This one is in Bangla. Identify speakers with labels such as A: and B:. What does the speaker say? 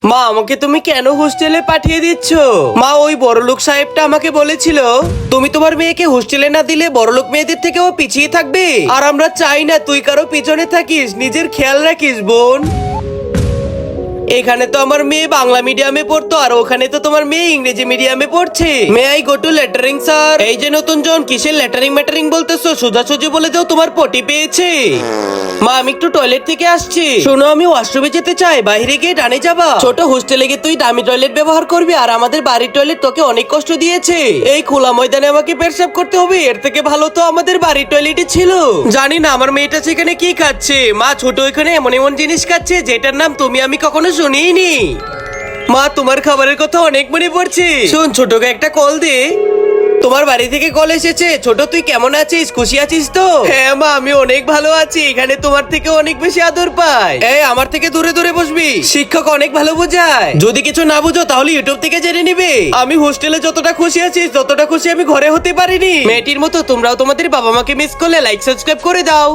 A: মা আমাকে তুমি কেন হোস্টেলে পাঠিয়ে দিচ্ছ? মা ওই বড়লোক সাহেবটা আমাকে বলেছিল তুমি তোমার মেয়েকে হোস্টেলে না দিলে বড়লোক মেয়েদের থেকেও পিছিয়ে থাকবে, আর আমরা চাই না তুই কারো পিছনে থাকিস, নিজের খেয়াল রাখিস বোন। এখানে তো আমার মেয়ে বাংলা মিডিয়ামে পড়তো আর ওখানে তো তোমার মেয়ে ইংরেজি মিডিয়ামে পড়ছে। May I go to lettering sir? এই যে নতুন জন কিসের লেটারিং ম্যাটারিং বলতেছো, সোজাসুজি বলে দাও তোমার পটি পেয়েছে। মা আমি একটু টয়লেট থেকে আসছি। শোনো আমি ওয়াশরুমে যেতে চাই, বাইরে গিয়ে ডানে যাবা। ছোট হোস্টেলে গিয়ে তুই দামি টয়লেট ব্যবহার করবি আর আমাদের বাড়ির টয়লেট তোকে অনেক কষ্ট দিয়েছে। এই খোলা ময়দানে আমাকে পেশাব করতে হবে, এর থেকে ভালো তো আমাদের বাড়ির টয়লেটই ছিল। জানি না আমার মেয়েটা সেখানে কি খাচ্ছে। মা ছোট ওইখানে এমন এমন জিনিস খাচ্ছে যেটার নাম তুমি আমি কখনো শুনিনি। মা তোমার খাবারের কথা অনেক মনে পড়ছে। শোন ছোটকে একটা কল দে। তোমার বাড়ি থেকে কল এসেছে। ছোট তুই কেমন আছিস, খুশি আছিস তো? হ্যাঁ মা আমি অনেক ভালো আছি, এখানে তোমার থেকে অনেক বেশি আদর পাই। এই আমার থেকে দূরে দূরে বসবি, শিক্ষক অনেক ভালো বোঝায়। যদি কিছু না বুঝো তাহলে ইউটিউব থেকে জেনে নিবে। আমি হোস্টেলে যতটা খুশি আছি যতটা খুশি আমি ঘরে হতে পারিনি। মেয়েটির মতো তোমরাও তোমাদের বাবা মাকে মিস করলে লাইক সাবস্ক্রাইব করে দাও।